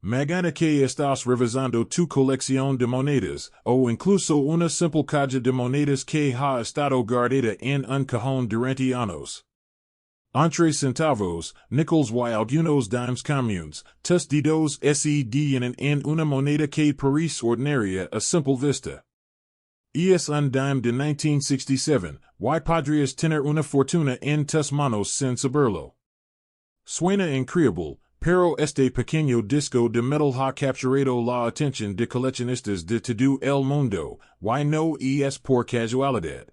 Mañana que estás revisando tu colección de monedas, o incluso una simple caja de monedas que ha estado guardada en un cajón durante años. Entre centavos, nickels y algunos dimes comunes, tus dedos se llenan en una moneda que parece ordinaria a simple vista. Es un dime de 1967, y podrías tener una fortuna en tus manos sin saberlo. Suena increíble, pero este pequeño disco de metal ha capturado la atención de coleccionistas de todo el mundo, y no es por casualidad.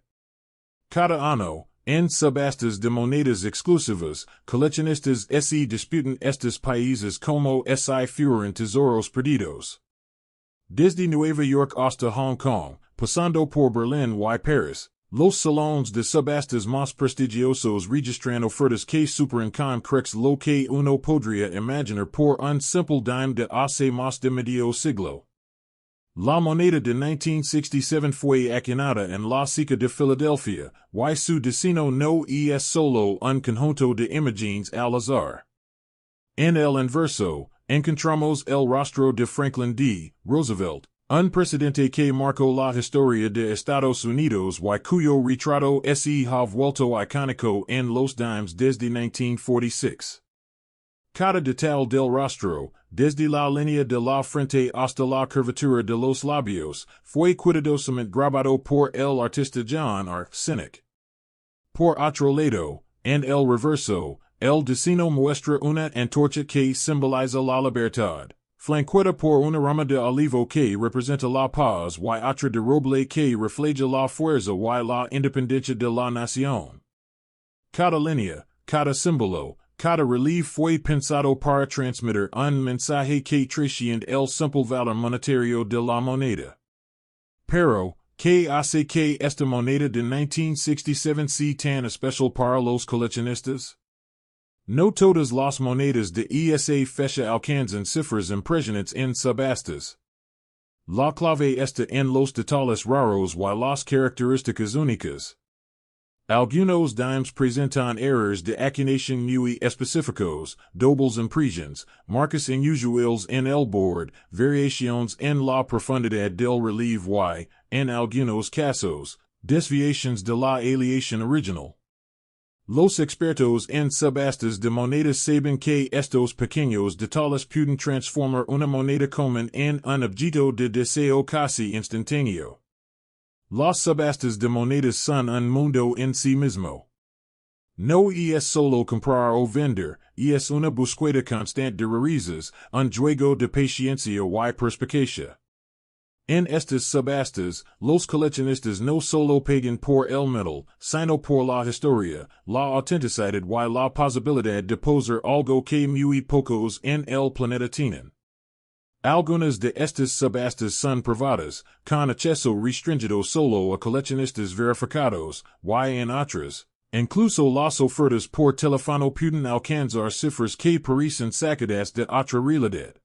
Cada año, en subastas de monedas exclusivas, coleccionistas se disputan estos países como si fueran tesoros perdidos. Desde Nueva York hasta Hong Kong, pasando por Berlín y Paris, los salones de subastas más prestigiosos registran ofertas que superan con creces lo que uno podría imaginar por un simple dime de hace más de medio siglo. La moneda de 1967 fue acuñada en la Seca de Filadelfia, y su destino no es solo un conjunto de imágenes al azar. En el inverso, encontramos el rostro de Franklin D. Roosevelt, un presidente que marcó la historia de Estados Unidos y cuyo retrato se ha vuelto icónico en los dimes desde 1946. Cada detalle del rostro, desde la línea de la frente hasta la curvatura de los labios, fue cuidadosamente grabado por el artista John R. Cynic. Por otro lado, en el reverso, el destino muestra una antorcha que simboliza la libertad, flanqueada por una rama de olivo que representa la paz y otra de roble que refleja la fuerza y la independencia de la nación. Cada línea, cada símbolo, cada relief fue pensado para transmitir un mensaje que trasciende el simple valor monetario de la moneda. Pero, ¿qué hace que esta moneda de 1967 sea tan especial para los coleccionistas? No todas las monedas de esa fecha alcanzan cifras impresionantes en subastas. La clave está en los detalles raros y las características únicas. Algunos dimes presentan errores de acuñación muy específicos, dobles impresiones, marcas inusuales en el borde, variaciones en la profundidad del relieve y, en algunos casos, desviaciones de la aleación original. Los expertos en subastas de monedas saben que estos pequeños detalles pueden transformar una moneda común en un objeto de deseo casi instantáneo. Las subastas de monedas son un mundo en sí mismo. No es solo comprar o vender, es una búsqueda constante de revisas, un juego de paciencia y perspicacia. En estas subastas, los coleccionistas no solo pagan por el metal, sino por la historia, la autenticidad y la posibilidad de poseer algo que muy pocos en el planeta tienen. Algunas de estas subastas son privadas, con acceso restringido solo a coleccionistas verificados, y en otras, incluso las ofertas por teléfono pueden alcanzar cifras que parecen sacadas de otra realidad.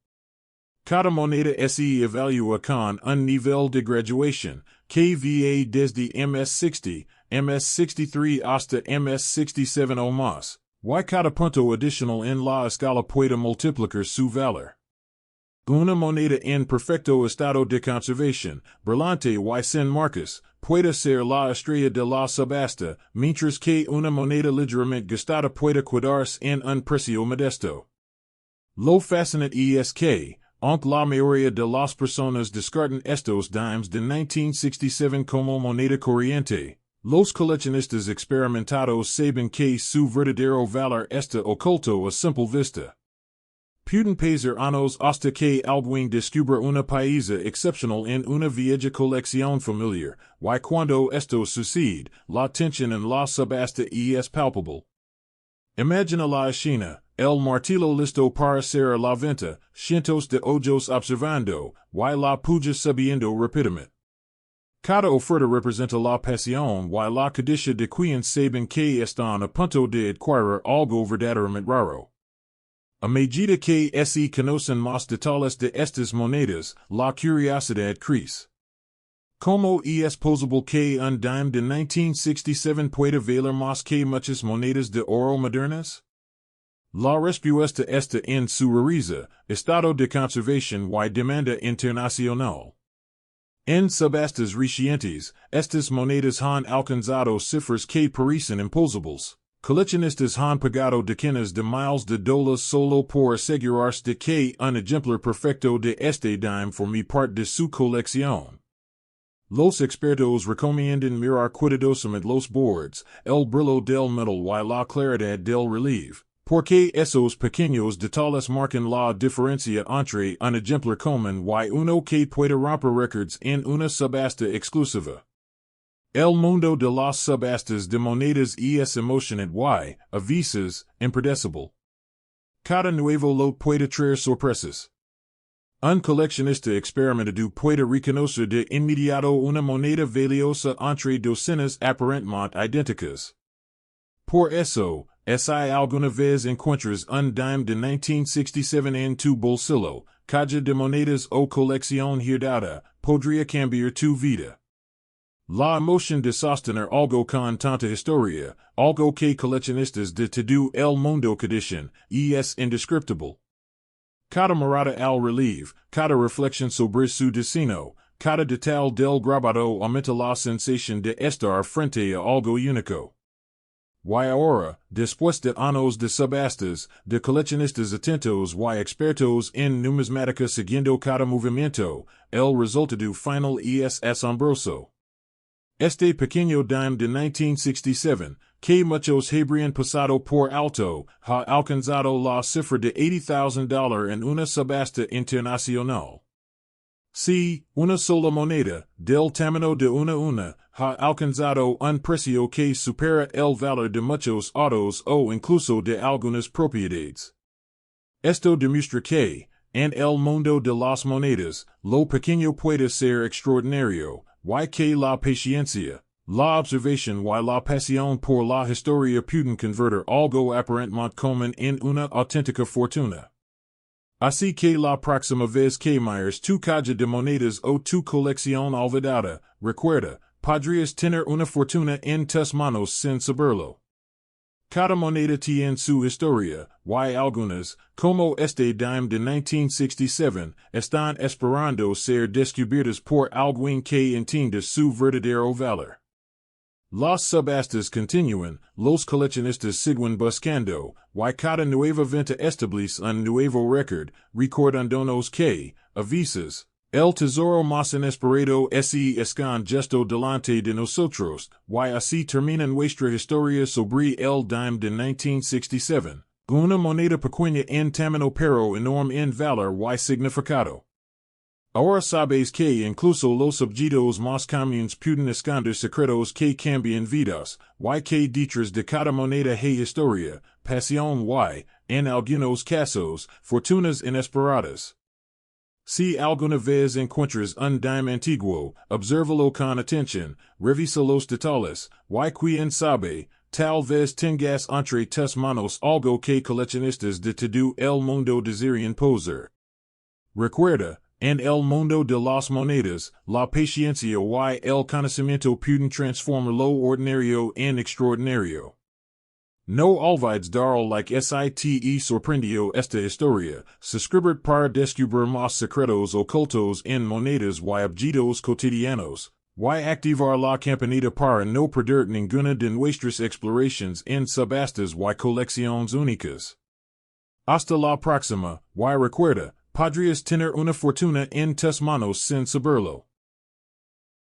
Cada moneda se evalúa con un nivel de graduación, que va desde MS60, MS63 hasta MS67 o más, y cada punto adicional en la escala puede multiplicar su valor. Una moneda en perfecto estado de conservación, brillante y sin marcas, puede ser la estrella de la subasta, mientras que una moneda ligeramente gastada puede quedarse en un precio modesto. Lo fascinante es que, aunque la mayoría de las personas descartan estos dimes de 1967 como moneda corriente, los coleccionistas experimentados saben que su verdadero valor está oculto a simple vista. Pueden pasar años hasta que alguien descubra una pieza excepcional en una vieja colección familiar, y cuando esto sucede, la tensión en la subasta es palpable. Imagina la escena, el martillo listo para hacer la venta, cientos de ojos observando, y la puja subiendo rápidamente. Cada oferta representa la pasión y la codicia de quienes saben que están a punto de adquirir algo verdaderamente raro. A medida que se conocen más detalles de estas monedas, la curiosidad crece. ¿Cómo es posible que un dime de 1967 pueda valer más que muchas monedas de oro modernas? La respuesta está en su Revisa, estado de conservación y demanda internacional. En subastas recientes, estas monedas han alcanzado cifras que parecen imposibles. Coleccionistas han pagado decenas de miles de dólares solo por asegurarse de que un ejemplar perfecto de este dime forma parte de su colección. Los expertos recomiendan mirar cuidadosamente los bordes, el brillo del metal y la claridad del relieve, porque esos pequeños detalles marcan la diferencia entre un ejemplar común y uno que puede romper récords en una subasta exclusiva. El mundo de las subastas de monedas es emocionante y, a veces, impredecible. Cada nuevo lot puede traer sorpresas. Un coleccionista experimentado puede reconocer de inmediato una moneda valiosa entre docenas aparentemente idénticas. Por eso, si alguna vez encuentras un dime de 1967 en tu bolsillo, caja de monedas o colección guardada, podría cambiar tu vida. La emoción de sostener algo con tanta historia, algo que coleccionistas de todo el mundo codician, es indescriptible. Cada mirada al relieve, cada reflexión sobre su destino, cada detalle del grabado aumenta la sensación de estar frente a algo único. Y ahora, después de años de subastas, de coleccionistas atentos y expertos en numismática siguiendo cada movimiento, el resultado final es asombroso. Este pequeño dime de 1967, que muchos habrían pasado por alto, ha alcanzado la cifra de $80,000 en una subasta internacional. Si, una sola moneda, del tamaño de una, ha alcanzado un precio que supera el valor de muchos autos o incluso de algunas propiedades. Esto demuestra que, en el mundo de las monedas, lo pequeño puede ser extraordinario, y que la paciencia, la observación y la pasión por la historia pueden convertir algo aparentemente común en una auténtica fortuna. Así que la próxima vez que mires tu caja de monedas o tu colección olvidada, recuerda, podrías tener una fortuna en tus manos sin saberlo. Cada moneda tiene su historia, y algunas, como este dime de 1967, están esperando ser descubiertas por alguien que entienda su verdadero valor. Las subastas continúan, los coleccionistas siguen buscando, y cada nueva venta establece un nuevo récord, recordándonos que, a veces, el tesoro más inesperado se esconde justo delante de nosotros, y así termina nuestra historia sobre el dime de 1967, una moneda pequeña en tamaño pero enorme en valor y significado. Ahora sabes que incluso los objetos más comunes pueden esconder secretos que cambian vidas, y que detrás de cada moneda hay historia, pasión y, en algunos casos, fortunas inesperadas. Si alguna vez encuentras un dime antiguo, obsérvalo con atención, revisa los detalles, y quién sabe, tal vez tengas entre tus manos algo que coleccionistas de todo el mundo desearían poseer. Recuerda, en el mundo de las monedas, la paciencia y el conocimiento pueden transformar lo ordinario en extraordinario. No olvides dar like site sorprendió esta historia, suscribir para descubrir más secretos ocultos en monedas y objetos cotidianos, y activar la campanita para no perder ninguna de nuestras exploraciones en subastas y colecciones únicas. Hasta la próxima, y recuerda, podrías tener una fortuna en tus manos sin saberlo.